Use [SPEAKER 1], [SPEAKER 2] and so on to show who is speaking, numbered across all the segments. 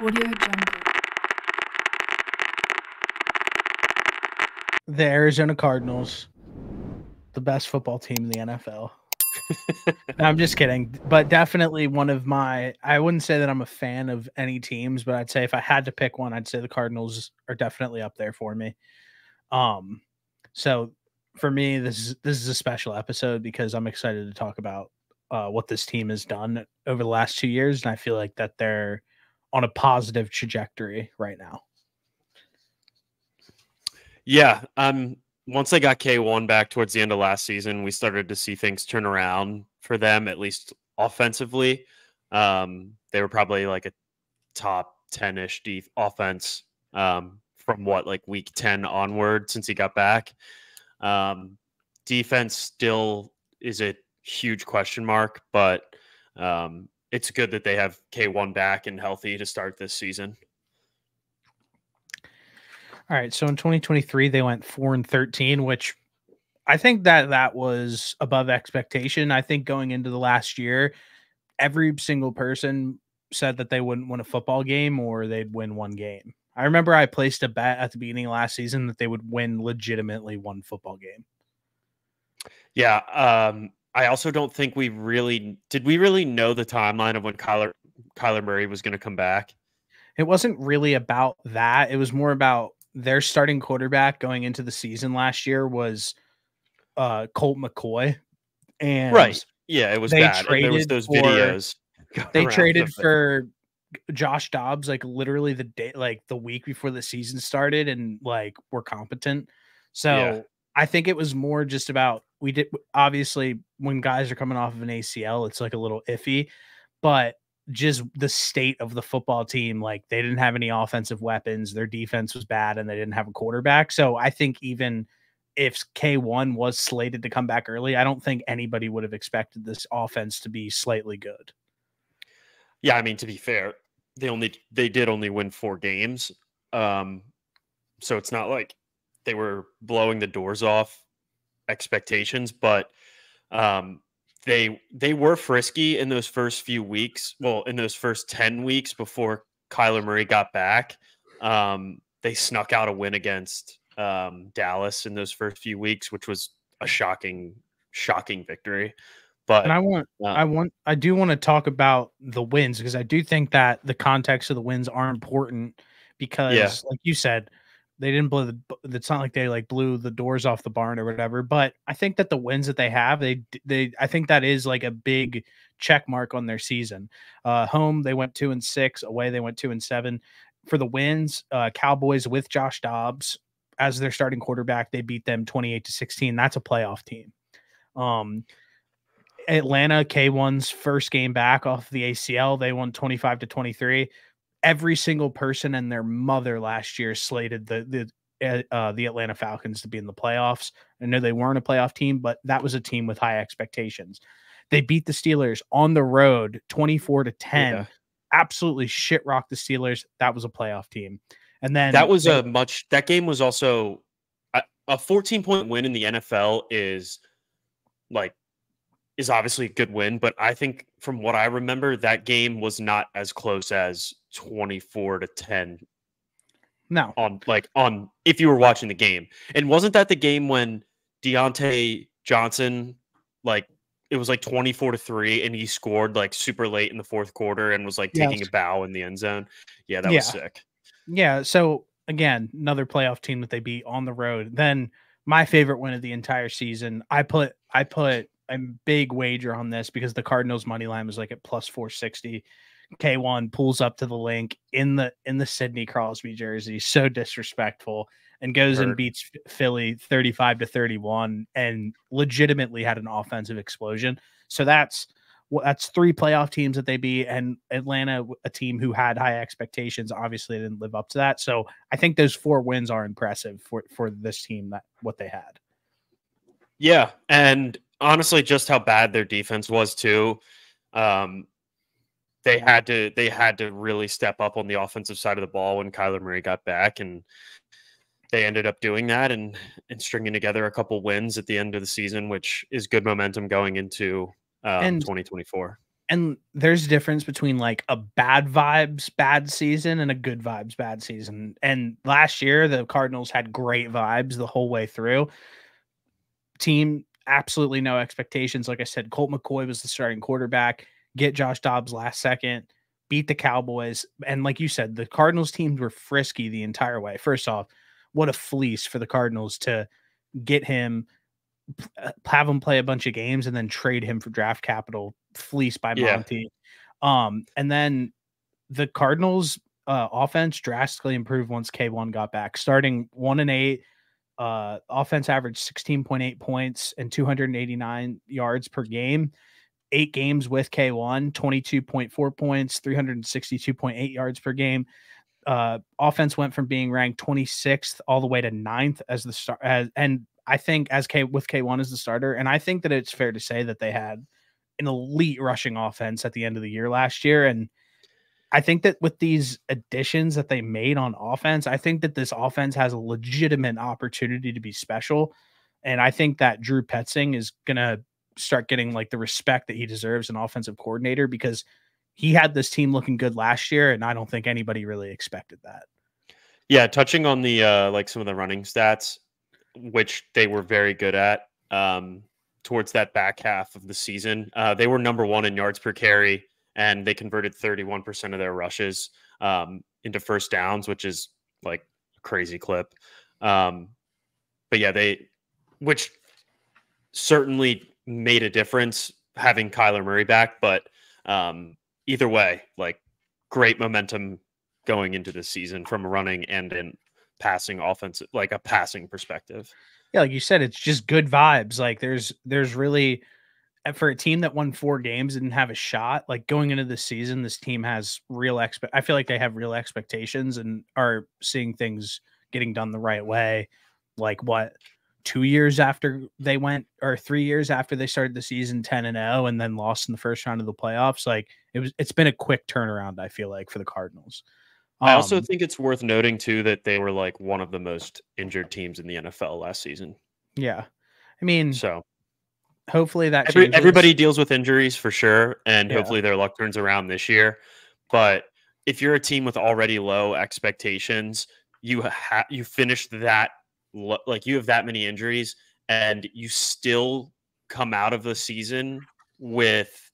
[SPEAKER 1] Audio Jungle.
[SPEAKER 2] The Arizona Cardinals, the best football team in the NFL. No, I'm just kidding, but definitely one of my. I wouldn't say that I'm a fan of any teams, but I'd say if I had to pick one, I'd say the Cardinals are definitely up there for me. Um, so for me, this is a special episode because I'm excited to talk about what this team has done over the last 2 years, and I feel like that they're on a positive trajectory right now.
[SPEAKER 3] Yeah. Once they got K1 back towards the end of last season, we started to see things turn around for them, at least offensively. They were probably like a top 10-ish offense from like week 10 onward since he got back. Defense still is a huge question mark, but it's good that they have K1 back and healthy to start this season.
[SPEAKER 2] All right, so in 2023 they went 4-13, which I think that was above expectation. I think going into the last year, every single person said that they wouldn't win a football game or they'd win one game. I remember I placed a bet at the beginning of last season that they would win legitimately one football game.
[SPEAKER 3] Yeah, I also don't think we really know the timeline of when Kyler Murray was going to come back.
[SPEAKER 2] It wasn't really about that. It was more about their starting quarterback going into the season last year was Colt McCoy. And
[SPEAKER 3] right. Yeah, it was bad. And there was those videos.
[SPEAKER 2] They traded for Josh Dobbs like literally the day, like the week before the season started, and like were competent. So I think it was more just about obviously when guys are coming off of an ACL, it's like a little iffy, but just the state of the football team, like they didn't have any offensive weapons, their defense was bad, and they didn't have a quarterback. So I think even if K1 was slated to come back early, I don't think anybody would have expected this offense to be slightly good.
[SPEAKER 3] Yeah, I mean, to be fair, they did only win 4 games. So it's not like they were blowing the doors off expectations, but they were frisky in those first few weeks. Well, in those first 10 weeks before Kyler Murray got back, they snuck out a win against Dallas in those first few weeks, which was a shocking victory. But
[SPEAKER 2] and I do want to talk about the wins because I do think that the context of the wins are important because, like you said, they didn't blow it's not like they like blew the doors off the barn or whatever. But I think that the wins that they have, I think that is like a big check mark on their season. Home they went 2-6, away they went 2-7. For the wins, Cowboys with Josh Dobbs as their starting quarterback, they beat them 28-16. That's a playoff team. Atlanta, K1's first game back off the ACL, they won 25-23. Every single person and their mother last year slated the Atlanta Falcons to be in the playoffs. I know they weren't a playoff team, but that was a team with high expectations. They beat the Steelers on the road 24-10. Yeah. Absolutely shit rocked the Steelers. That was a playoff team. And then
[SPEAKER 3] that game was also a 14-point win in the NFL is obviously a good win, but I think from what I remember, that game was not as close as 24-10.
[SPEAKER 2] No.
[SPEAKER 3] On if you were watching the game. And wasn't that the game when Deontay Johnson, it was 24-3 and he scored super late in the fourth quarter and was taking a bow in the end zone? Yeah, that was sick.
[SPEAKER 2] Yeah, so again, another playoff team that they beat on the road. Then my favorite win of the entire season, I put a big wager on this because the Cardinals money line was at plus 460. K1 pulls up to the link in the Sidney Crosby jersey, so disrespectful, and goes and beats Philly 35-31 and legitimately had an offensive explosion. So that's 3 playoff teams that they beat, and Atlanta, a team who had high expectations, obviously didn't live up to that. So I think those 4 wins are impressive for this team, that what they had.
[SPEAKER 3] Yeah, and honestly, just how bad their defense was too. They had to really step up on the offensive side of the ball when Kyler Murray got back, and they ended up doing that and stringing together a couple wins at the end of the season, which is good momentum going into 2024.
[SPEAKER 2] And there's a difference between like a bad vibes bad season and a good vibes bad season. And last year the Cardinals had great vibes the whole way through. Team absolutely no expectations. Like I said, Colt McCoy was the starting quarterback. Get Josh Dobbs last second, beat the Cowboys, and like you said, the Cardinals teams were frisky the entire way. First off, what a fleece for the Cardinals to get him, have him play a bunch of games, and then trade him for draft capital, fleeced by
[SPEAKER 3] Yeah.
[SPEAKER 2] Monty. And then the Cardinals offense drastically improved once K1 got back, starting 1-8. Offense averaged 16.8 points and 289 yards per game. 8 games with K1, 22.4 points, 362.8 yards per game. Offense went from being ranked 26th all the way to 9th as the start. And I think with K1 as the starter, and I think that it's fair to say that they had an elite rushing offense at the end of the year last year. And I think that with these additions that they made on offense, I think that this offense has a legitimate opportunity to be special. And I think that Drew Petzing is going to start getting like the respect that he deserves an offensive coordinator, because he had this team looking good last year. And I don't think anybody really expected that.
[SPEAKER 3] Yeah. Touching on the, like some of the running stats, which they were very good at, towards that back half of the season, they were number 1 in yards per carry, and they converted 31% of their rushes into first downs, which is like a crazy clip. But yeah, which certainly made a difference having Kyler Murray back. But either way, like great momentum going into this season from a running and in passing offense, like a passing perspective.
[SPEAKER 2] Yeah, like you said, it's just good vibes. Like there's really, for a team that won 4 games and didn't have a shot, like going into the season, this team has I feel like they have real expectations and are seeing things getting done the right way. Like what, 2 years after they went, or 3 years after they started the season 10-0 and then lost in the first round of the playoffs. Like it's been a quick turnaround, I feel like, for the Cardinals.
[SPEAKER 3] I also think it's worth noting too that they were like one of the most injured teams in the NFL last season.
[SPEAKER 2] Yeah. I mean,
[SPEAKER 3] so
[SPEAKER 2] hopefully that changes.
[SPEAKER 3] Everybody deals with injuries for sure, and
[SPEAKER 2] Yeah.
[SPEAKER 3] hopefully their luck turns around this year. But if you're a team with already low expectations, you finished that, like you have that many injuries, and you still come out of the season with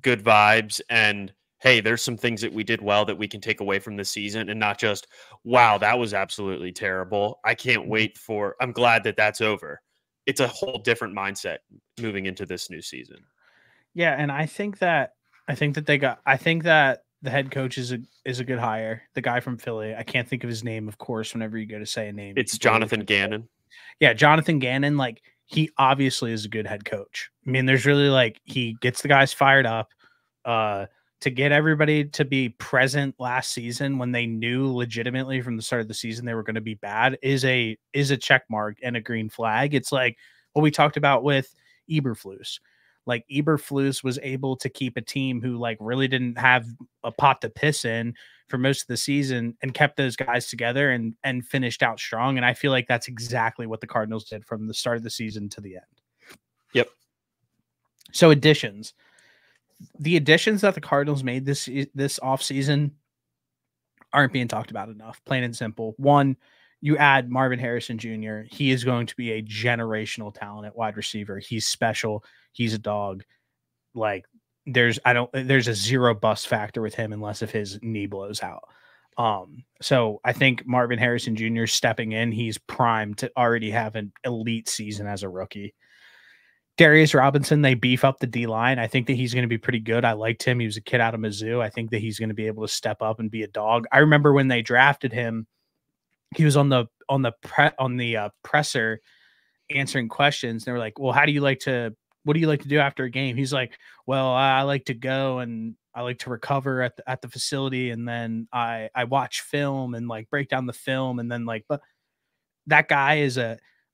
[SPEAKER 3] good vibes and, hey, there's some things that we did well that we can take away from the season, and not just, wow, that was absolutely terrible. I can't wait I'm glad that that's over. It's a whole different mindset moving into this new season.
[SPEAKER 2] Yeah, and I think that the head coach is a good hire. The guy from Philly, I can't think of his name, of course, whenever you go to say a name.
[SPEAKER 3] It's Jonathan Gannon.
[SPEAKER 2] Yeah, Jonathan Gannon, like he obviously is a good head coach. I mean, there's really like, he gets the guys fired up to get everybody to be present last season when they knew legitimately from the start of the season they were going to be bad is a check mark and a green flag. It's like what we talked about with Eberflus. Like Eberflus was able to keep a team who like really didn't have a pot to piss in for most of the season and kept those guys together and finished out strong. And I feel like that's exactly what the Cardinals did from the start of the season to the end.
[SPEAKER 3] Yep.
[SPEAKER 2] So additions. The additions that the Cardinals made this offseason aren't being talked about enough, plain and simple. One, you add Marvin Harrison Jr. He is going to be a generational talent at wide receiver. He's special. He's a dog. Like there's a 0 bust factor with him unless if his knee blows out. So I think Marvin Harrison Jr. stepping in, he's primed to already have an elite season as a rookie. Darius Robinson, they beef up the D-line. I think that he's going to be pretty good. I liked him. He was a kid out of Mizzou. I think that he's going to be able to step up and be a dog. I remember when they drafted him, he was on the presser answering questions. They were like, well, what do you like to do after a game? He's like, well, I like to go and I like to recover at the facility. And then I watch film and like break down the film. And then like, but that guy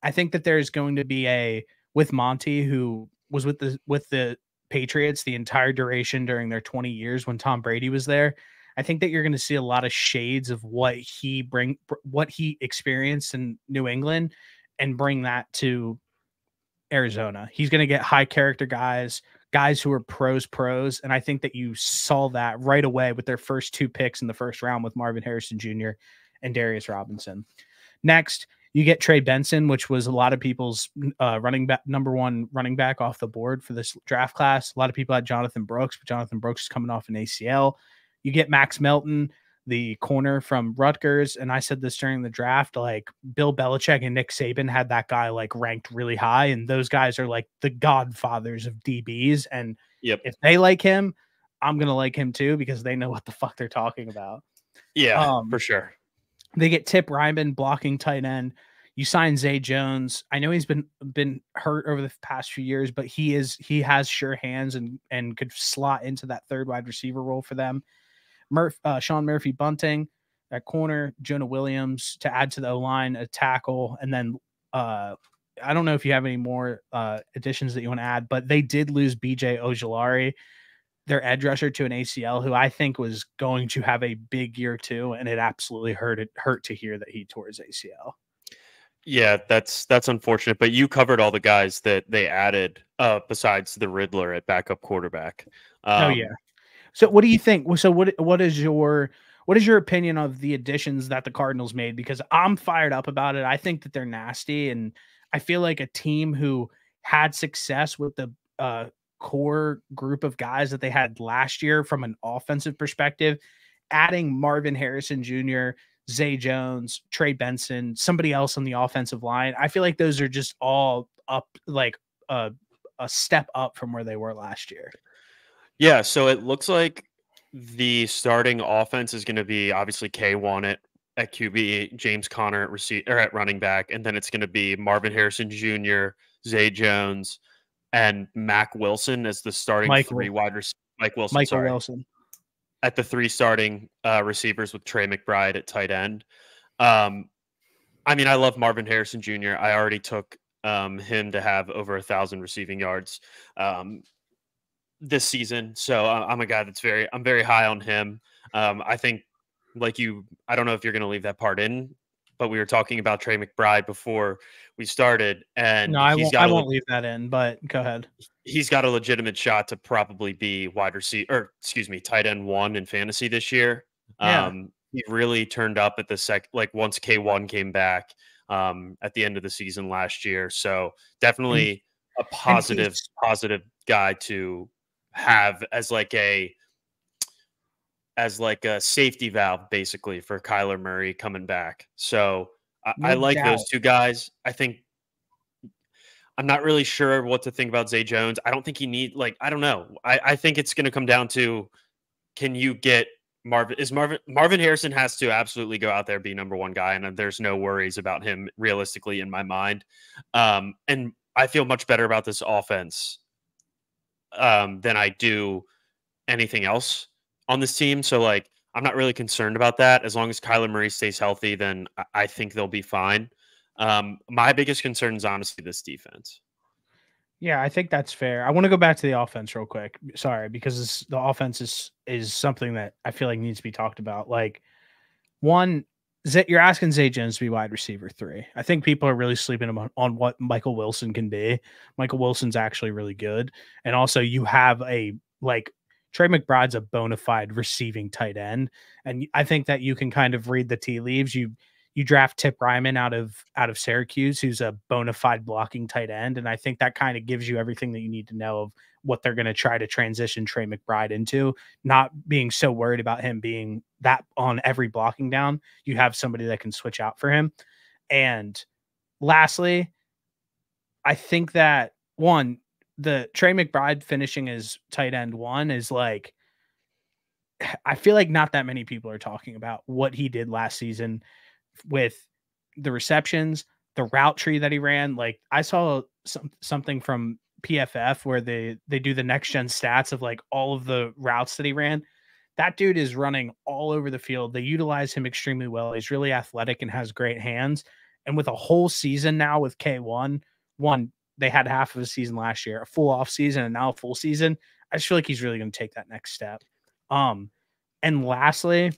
[SPEAKER 2] I think that there's going to be with Monty, who was with the Patriots the entire duration during their 20 years when Tom Brady was there. I think that you're going to see a lot of shades of what he experienced in New England and bring that to Arizona. He's going to get high character guys, guys who are pros. And I think that you saw that right away with their first 2 picks in the first round with Marvin Harrison Jr. and Darius Robinson. Next, you get Trey Benson, which was a lot of people's number 1 running back off the board for this draft class. A lot of people had Jonathan Brooks, but Jonathan Brooks is coming off an ACL. You get Max Melton, the corner from Rutgers. And I said this during the draft, like Bill Belichick and Nick Saban had that guy like ranked really high. And those guys are like the godfathers of DBs. And if they like him, I'm going to like him too, because they know what the fuck they're talking about.
[SPEAKER 3] Yeah, for sure.
[SPEAKER 2] They get Tip Ryman blocking tight end. You sign Zay Jones. I know he's been hurt over the past few years, but he has sure hands and could slot into that third wide receiver role for them. Sean Murphy Bunting at corner, Jonah Williams to add to the O-line, a tackle, and then I don't know if you have any more additions that you want to add, but they did lose BJ Ojulari, their edge rusher, to an ACL, who I think was going to have a big year too, and it absolutely hurt to hear that he tore his ACL.
[SPEAKER 3] Yeah, that's unfortunate, but you covered all the guys that they added besides the Riddler at backup quarterback.
[SPEAKER 2] Oh yeah. So what do you think? So what is your opinion of the additions that the Cardinals made? Because I'm fired up about it. I think that they're nasty, and I feel like a team who had success with the core group of guys that they had last year from an offensive perspective, adding Marvin Harrison Jr., Zay Jones, Trey Benson, somebody else on the offensive line. I feel like those are just all up, like a step up from where they were last year.
[SPEAKER 3] Yeah, so it looks like the starting offense is going to be obviously K1 at QB, James Conner at running back, and then it's going to be Marvin Harrison Jr., Zay Jones, and Mac Wilson as the starting 3 wide receivers. Michael Wilson at the 3 starting receivers with Trey McBride at tight end. I mean, I love Marvin Harrison Jr. I already took him to have over 1,000 receiving yards this season. So I'm a guy I'm very high on him. I think I don't know if you're going to leave that part in, but we were talking about Trey McBride before we started, and
[SPEAKER 2] no, I won't leave that in, but go ahead.
[SPEAKER 3] He's got a legitimate shot to probably be tight end 1 in fantasy this year.
[SPEAKER 2] Yeah.
[SPEAKER 3] He really turned up at the once K1 came back at the end of the season last year. So definitely a positive guy to have as like a safety valve basically for Kyler Murray coming back. So I like those 2 guys. I'm not really sure what to think about Zay Jones. I don't think I don't know. I think it's going to come down to, can you get Marvin Harrison has to absolutely go out there, be number 1 guy. And there's no worries about him realistically in my mind. And I feel much better about this offense than I do anything else on this team. So I'm not really concerned about that. As long as Kyler Murray stays healthy, then I think they'll be fine. My biggest concern is honestly this defense.
[SPEAKER 2] Yeah, I think that's fair. I want to go back to the offense real quick. Sorry, because the offense is something that I feel like needs to be talked about. Like, one, you're asking Zay Jones to be wide receiver 3. I think people are really sleeping on what Michael Wilson can be. Michael Wilson's actually really good. And also you have Trey McBride's a bona fide receiving tight end. And I think that you can kind of read the tea leaves. You draft Tip Ryman out of Syracuse, who's a bona fide blocking tight end. And I think that kind of gives you everything that you need to know of what they're going to try to transition Trey McBride into, not being so worried about him being that on every blocking down. You have somebody that can switch out for him. And lastly, I think that the Trey McBride finishing as tight end 1 is I feel like not that many people are talking about what he did last season with the receptions, the route tree that he ran. Like, I saw something from PFF where they do the next gen stats of all of the routes that he ran. That dude is running all over the field. They utilize him extremely well. He's really athletic and has great hands. And with a whole season now with K1, they had half of a season last year, a full off season, and now a full season. I just feel like he's really going to take that next step. And lastly,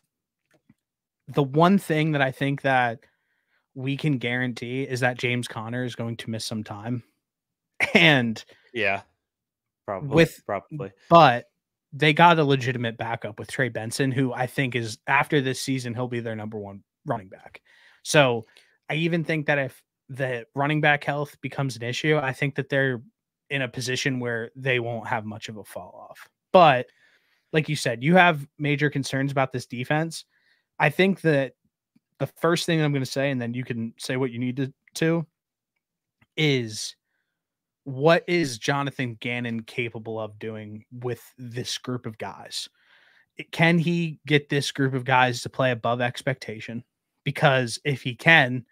[SPEAKER 2] the one thing that I think that we can guarantee is that James Conner is going to miss some time. And
[SPEAKER 3] yeah, Probably.
[SPEAKER 2] But they got a legitimate backup with Trey Benson, who I think is, after this season, he'll be their number one running back. So I even think that if the running back health becomes an issue, I think that they're in a position where they won't have much of a fall off. But like you said, you have major concerns about this defense. I think that the first thing I'm going to say, and then you can say what you need to is, what is Jonathan Gannon capable of doing with this group of guys? Can he get this group of guys to play above expectation? Because if he can,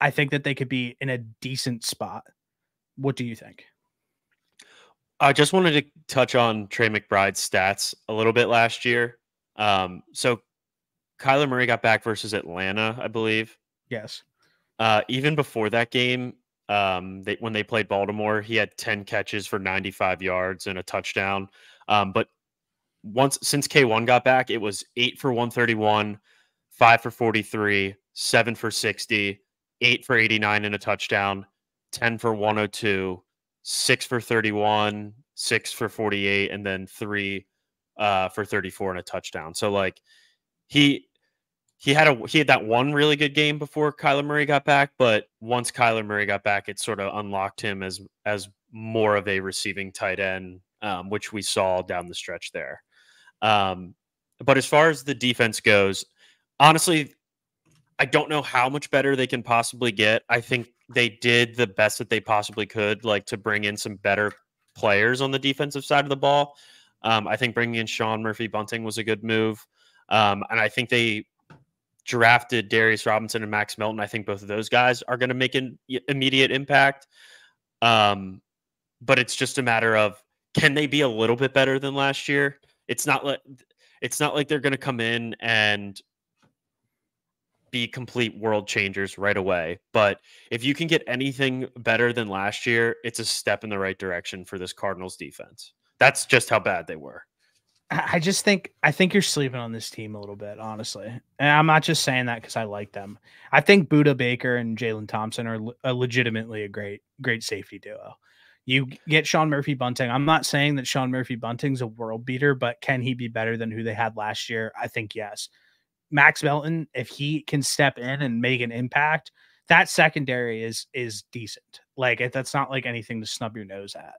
[SPEAKER 2] I think that they could be in a decent spot. What do you think?
[SPEAKER 3] I just wanted to touch on Trey McBride's stats a little bit last year. So Kyler Murray got back versus Atlanta, I believe.
[SPEAKER 2] Yes.
[SPEAKER 3] Even before that game, when they played Baltimore, he had 10 catches for 95 yards and a touchdown. But since K1 got back, it was 8 for 131, 5 for 43, 7 for 60, 8 for 89 and a touchdown, 10 for 102, 6 for 31, 6 for 48, and then 3 for 34 and a touchdown. So like he had that one really good game before Kyler Murray got back, but once Kyler Murray got back, it sort of unlocked him as more of a receiving tight end, which we saw down the stretch there. But as far as the defense goes, honestly, I don't know how much better they can possibly get. I think they did the best that they possibly could, like to bring in some better players on the defensive side of the ball. I think bringing in Sean Murphy-Bunting was a good move. And I think they drafted Darius Robinson and Max Melton. I think both of those guys are going to make an immediate impact. But it's just a matter of, can they be a little bit better than last year? It's not like they're going to come in and be complete world changers right away. But if you can get anything better than last year, it's a step in the right direction for this Cardinals defense. That's just how bad they were.
[SPEAKER 2] I think you're sleeping on this team a little bit, honestly. And I'm not just saying that because I like them. I think Budda Baker and Jalen Thompson are legitimately a great safety duo. You get Sean Murphy-Bunting. I'm not saying that Sean Murphy-Bunting's a world beater, but can he be better than who they had last year? I think yes. Max Melton, if he can step in and make an impact, that secondary is decent. Like, that's not like anything to snub your nose at.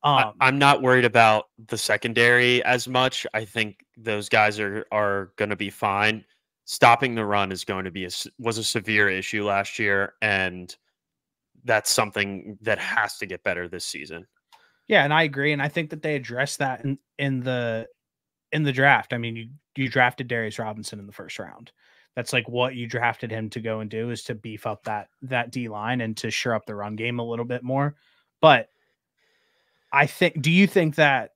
[SPEAKER 3] I'm not worried about the secondary as much. I think those guys are going to be fine. Stopping the run is going to be was a severe issue last year, and that's something that has to get better this season.
[SPEAKER 2] Yeah, and I agree, and I think that they addressed that in the draft. I mean, you drafted Darius Robinson in the first round. That's like what you drafted him to go and do, is to beef up that D line and to shore up the run game a little bit more. But do you think that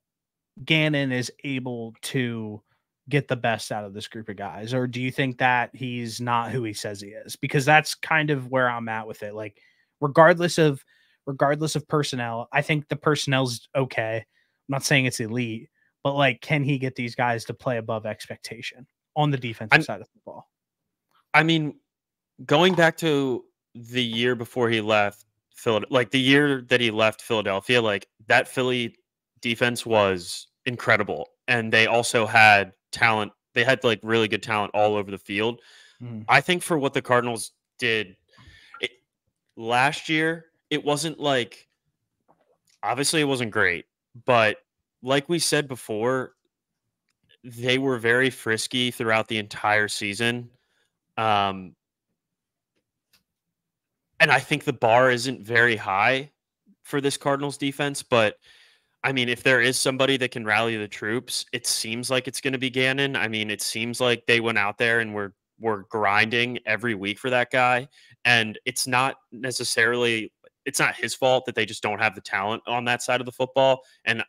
[SPEAKER 2] Gannon is able to get the best out of this group of guys, or do you think that he's not who he says he is? Because that's kind of where I'm at with it. Like, regardless of personnel, I think the personnel's okay. I'm not saying it's elite, but like, can he get these guys to play above expectation on the defensive side of the ball?
[SPEAKER 3] I mean, going back to the year before he left Philadelphia, like the year that he left Philadelphia, like that Philly defense was incredible. And they also had talent. They had like really good talent all over the field. I think for what the Cardinals did last year, it wasn't like, obviously it wasn't great, but like we said before, they were very frisky throughout the entire season. And I think the bar isn't very high for this Cardinals defense, but I mean, if there is somebody that can rally the troops, it seems like it's going to be Gannon. I mean, it seems like they went out there and were grinding every week for that guy. And it's not necessarily, it's not his fault that they just don't have the talent on that side of the football. And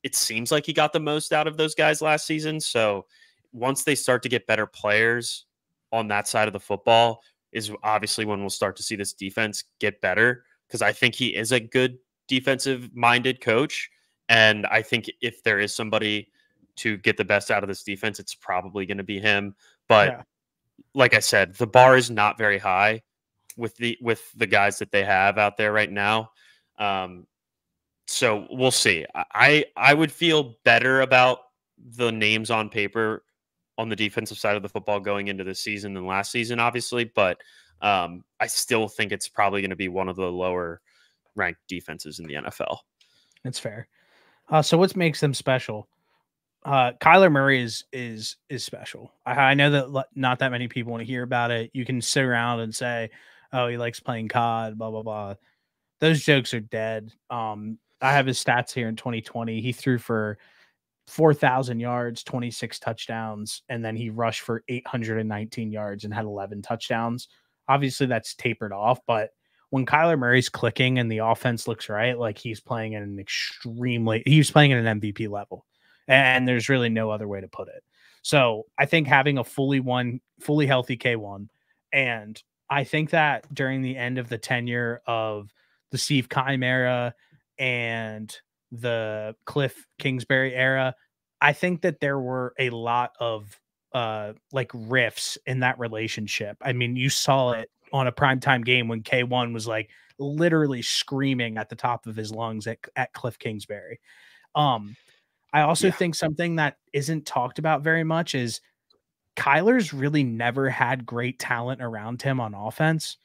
[SPEAKER 3] it seems like he got the most out of those guys last season. So once they start to get better players on that side of the football is obviously when we'll start to see this defense get better, because I think he is a good defensive-minded coach. And I think if there is somebody to get the best out of this defense, it's probably going to be him. But like I said, the bar is not very high with the guys that they have out there right now. So we'll see. I would feel better about the names on paper on the defensive side of the football going into this season than last season, obviously, but I still think it's probably going to be one of the lower ranked defenses in the NFL.
[SPEAKER 2] That's fair. So what makes them special? Kyler Murray is special. I know that not that many people want to hear about it. You can sit around and say, "Oh, he likes playing COD," blah blah blah. Those jokes are dead. I have his stats here in 2020. He threw for 4,000 yards, 26 touchdowns, and then he rushed for 819 yards and had 11 touchdowns. Obviously, that's tapered off, but when Kyler Murray's clicking and the offense looks right, like he's playing at he's playing at an MVP level. And there's really no other way to put it. So I think having a fully healthy K1, and I think that during the end of the tenure of the Steve Keim era and the Cliff Kingsbury era, I think that there were a lot of like rifts in that relationship. I mean, you saw it on a primetime game when K1 was like literally screaming at the top of his lungs at Cliff Kingsbury. I also think something that isn't talked about very much is Kyler's really never had great talent around him on offense.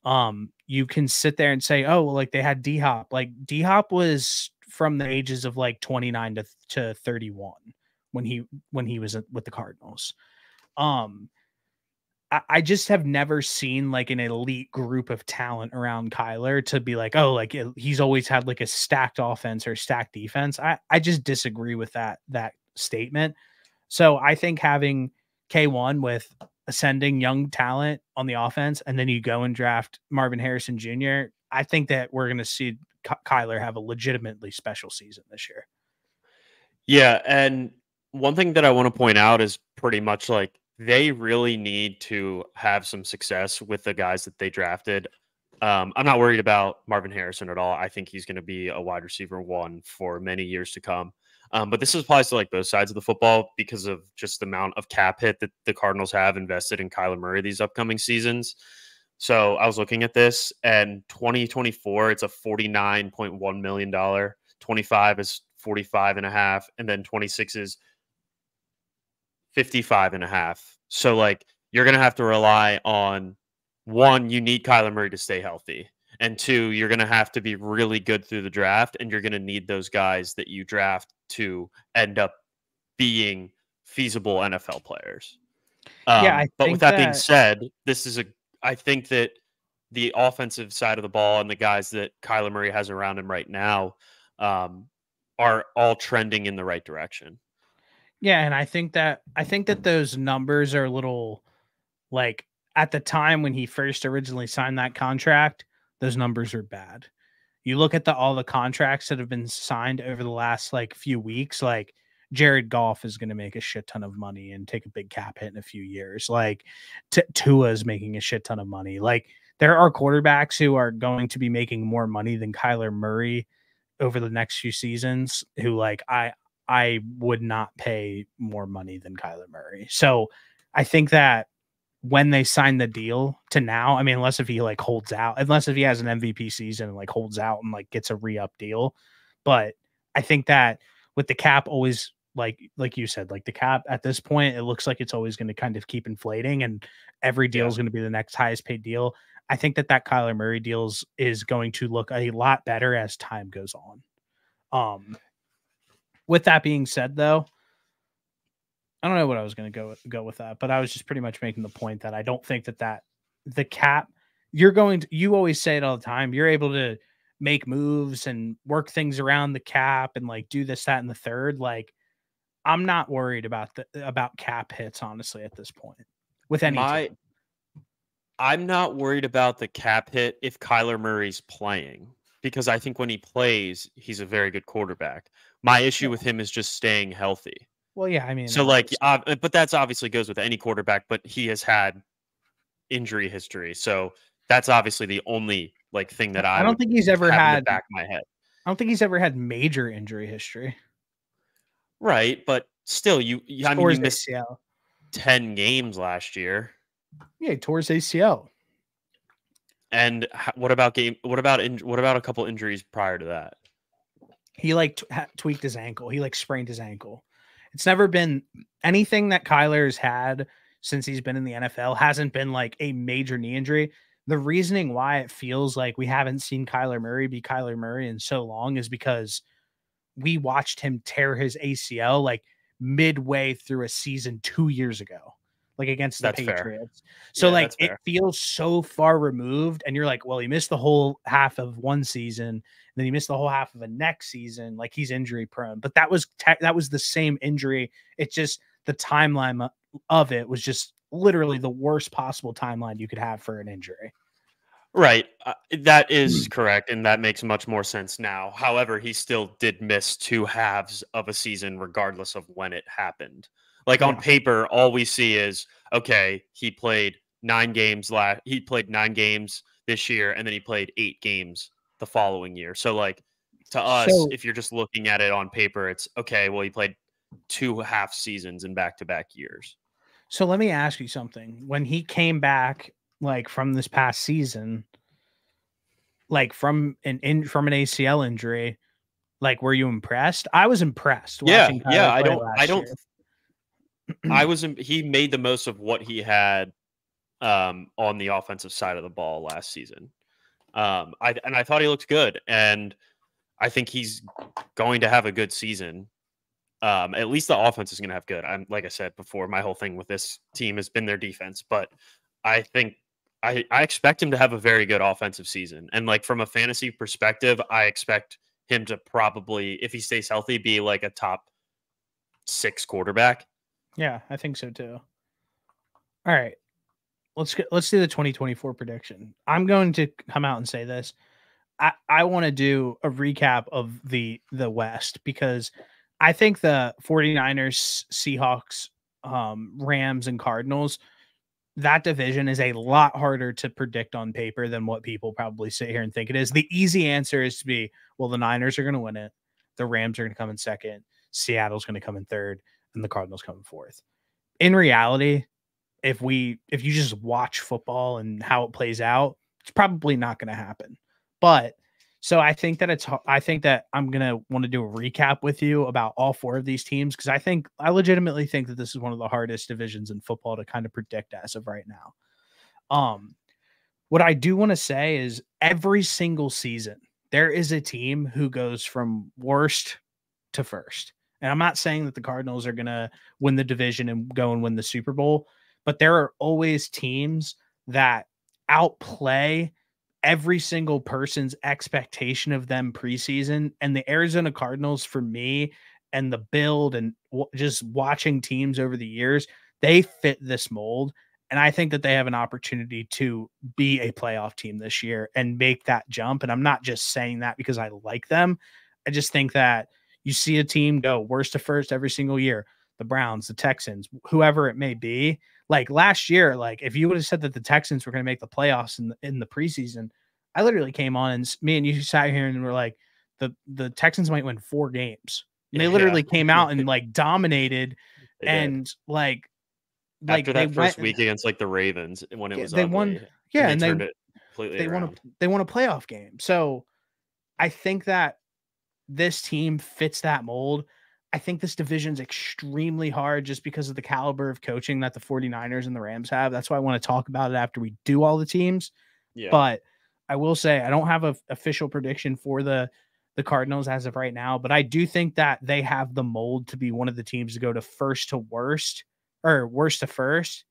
[SPEAKER 2] You can sit there and say, oh, well, like they had D-Hop. Like D-Hop was from the ages of like 29 to 31 when he was with the Cardinals. I just have never seen like an elite group of talent around Kyler to be like, oh, like he's always had like a stacked offense or stacked defense. I just disagree with that statement. So I think having K1 with ascending young talent on the offense, and then you go and draft Marvin Harrison Jr., I think that we're going to see Kyler have a legitimately special season this year.
[SPEAKER 3] Yeah, and one thing that I want to point out is pretty much like they really need to have some success with the guys that they drafted. I'm not worried about Marvin Harrison at all. I think he's going to be a wide receiver one for many years to come. But this applies to like both sides of the football because of just the amount of cap hit that the Cardinals have invested in Kyler Murray these upcoming seasons. So I was looking at this, and 2024, it's a $49.1 million. 25 is 45 and a half, and then 26 is 55 and a half. So like you're going to have to rely on one, you need Kyler Murray to stay healthy. And two, you're going to have to be really good through the draft, and you're going to need those guys that you draft to end up being feasible NFL players. But with that being said, I think that the offensive side of the ball and the guys that Kyler Murray has around him right now are all trending in the right direction.
[SPEAKER 2] Yeah, and I think that those numbers are a little like at the time when he first originally signed that contract, those numbers are bad. You look at all the contracts that have been signed over the last like few weeks, like Jared Goff is going to make a shit ton of money and take a big cap hit in a few years. Like Tua is making a shit ton of money. Like there are quarterbacks who are going to be making more money than Kyler Murray over the next few seasons who like I would not pay more money than Kyler Murray. So I think that when they sign the deal to now, I mean, unless if he like holds out, unless if he has an MVP season and like holds out and like gets a re-up deal. But I think that with the cap always like you said, like the cap at this point, it looks like it's always going to kind of keep inflating and every deal is going to be the next highest paid deal. I think that Kyler Murray deals is going to look a lot better as time goes on. With that being said, though, I don't know what I was going to go with that, but I was just pretty much making the point that I don't think that the cap you always say it all the time. You're able to make moves and work things around the cap and like do this, that, and the third. Like I'm not worried about cap hits, honestly, at this point with any team.
[SPEAKER 3] I'm not worried about the cap hit if Kyler Murray's playing, because I think when he plays, he's a very good quarterback. My issue with him is just staying healthy.
[SPEAKER 2] Well, yeah, I mean,
[SPEAKER 3] so like, but that's obviously goes with any quarterback, but he has had injury history. So that's obviously the only like thing that
[SPEAKER 2] I don't think he's ever had
[SPEAKER 3] in the back of my head.
[SPEAKER 2] I don't think he's ever had major injury history.
[SPEAKER 3] Right. But still, I mean, you missed ACL. 10 games last year.
[SPEAKER 2] Yeah, he tore his ACL.
[SPEAKER 3] And what about a couple injuries prior to that?
[SPEAKER 2] he like tweaked his ankle. He like sprained his ankle. It's never been anything that Kyler's had since he's been in the NFL hasn't been like a major knee injury. The reasoning why it feels like we haven't seen Kyler Murray be Kyler Murray in so long is because we watched him tear his ACL like midway through a season 2 years ago, like against the Patriots. Fair. So like it feels so far removed, and you're like, well, he missed the whole half of one season, and then he missed the whole half of the next season. Like he's injury prone, but that was the same injury. It's just the timeline of it was just literally the worst possible timeline you could have for an injury.
[SPEAKER 3] Right. That is correct. And that makes much more sense now. However, he still did miss 2 halves of a season, regardless of when it happened. Like on paper, all we see is, okay, he played 9 games he played 9 games this year, and then he played 8 games the following year. So like to us, if you're just looking at it on paper, it's okay, well, he played 2 half seasons in back-to-back years.
[SPEAKER 2] So let me ask you something. When he came back, like from this past season, like from an ACL injury, like were you impressed? I was impressed.
[SPEAKER 3] Watching Kyler he made the most of what he had on the offensive side of the ball last season. I thought he looked good, and I think he's going to have a good season. At least the offense is going to have good. Like I said before, my whole thing with this team has been their defense, but I think I expect him to have a very good offensive season. And like from a fantasy perspective, I expect him to probably, if he stays healthy, be like a top 6 quarterback.
[SPEAKER 2] Yeah, I think so too. All right. Let's do the 2024 prediction. I'm going to come out and say this. I want to do a recap of the West, because I think the 49ers, Seahawks, Rams, and Cardinals, that division is a lot harder to predict on paper than what people probably sit here and think it is. The easy answer is to be, well, the Niners are going to win it. The Rams are going to come in second. Seattle's going to come in third, and the Cardinals come in fourth. In reality, if you just watch football and how it plays out, it's probably not going to happen. But so I think that I'm going to want to do a recap with you about all 4 of these teams, because I legitimately think that this is one of the hardest divisions in football to kind of predict as of right now. What I do want to say is every single season, there is a team who goes from worst to first. And I'm not saying that the Cardinals are going to win the division and go and win the Super Bowl, but there are always teams that outplay every single person's expectation of them preseason. And the Arizona Cardinals, for me, and the build and just watching teams over the years, they fit this mold. And I think that they have an opportunity to be a playoff team this year and make that jump. And I'm not just saying that because I like them. I just think that you see a team go worst to first every single year. The Browns, the Texans, whoever it may be. Like last year, like if you would have said that the Texans were going to make the playoffs in the preseason, I literally came on and me and you sat here and were like, the Texans might win 4 games. And they literally came out and like dominated and like
[SPEAKER 3] after that first week against like the Ravens when it was
[SPEAKER 2] they
[SPEAKER 3] ugly,
[SPEAKER 2] won. Yeah, and
[SPEAKER 3] turned it completely around.
[SPEAKER 2] They won a playoff game. So I think that this team fits that mold. I think this division's extremely hard just because of the caliber of coaching that the 49ers and the Rams have. That's why I want to talk about it after we do all the teams. Yeah. But I will say I don't have an official prediction for the Cardinals as of right now, but I do think that they have the mold to be one of the teams to go to first to worst or worst to first.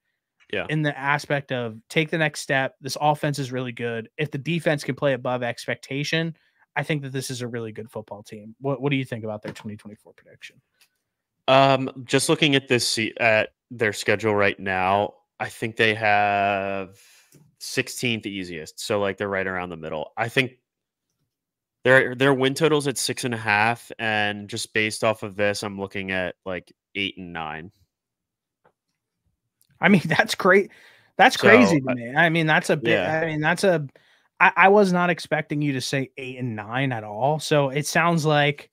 [SPEAKER 3] Yeah.
[SPEAKER 2] In the aspect of take the next step. This offense is really good. If the defense can play above expectation, I think that this is a really good football team. What do you think about their 2024 prediction?
[SPEAKER 3] Just looking at at their schedule right now, I think they have 16th easiest. So like they're right around the middle. I think their win totals at 6.5, and just based off of this, I'm looking at like 8 and 9.
[SPEAKER 2] I mean, that's great. That's crazy to me. I mean, that's a bit. Yeah. I mean, I was not expecting you to say 8 and 9 at all. So it sounds like,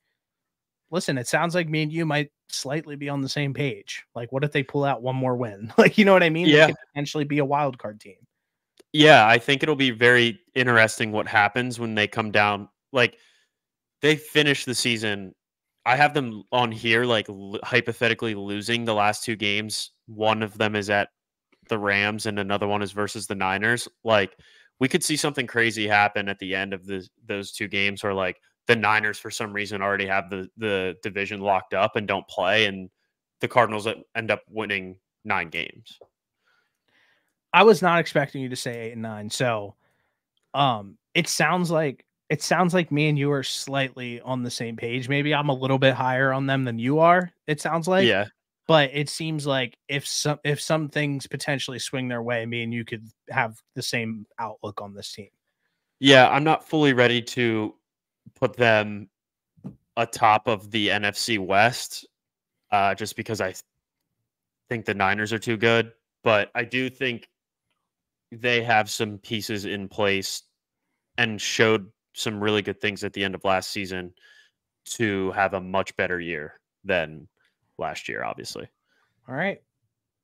[SPEAKER 2] listen, it sounds like me and you might slightly be on the same page. Like, what if they pull out one more win? Like, you know what I mean?
[SPEAKER 3] Yeah.
[SPEAKER 2] They could potentially be a wild card team.
[SPEAKER 3] Yeah, I think it'll be very interesting what happens when they come down. Like, they finish the season, I have them on here like hypothetically losing the last 2 games. One of them is at the Rams and another one is versus the Niners. Like we could see something crazy happen at the end of those 2 games, or like the Niners for some reason already have the division locked up and don't play, and the Cardinals end up winning 9 games.
[SPEAKER 2] I was not expecting you to say 8 and 9. So it sounds like me and you are slightly on the same page. Maybe I'm a little bit higher on them than you are, it sounds like.
[SPEAKER 3] Yeah.
[SPEAKER 2] But it seems like if some things potentially swing their way, me and you could have the same outlook on this team.
[SPEAKER 3] Yeah, I'm not fully ready to put them atop of the NFC West, just because I think the Niners are too good. But I do think they have some pieces in place and showed some really good things at the end of last season to have a much better year than last year, obviously.
[SPEAKER 2] All right.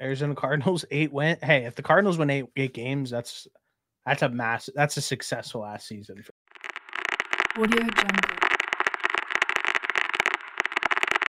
[SPEAKER 2] Arizona Cardinals 8 win. Hey, if the Cardinals win 8 games, that's a successful last season.
[SPEAKER 1] Audio Jungle.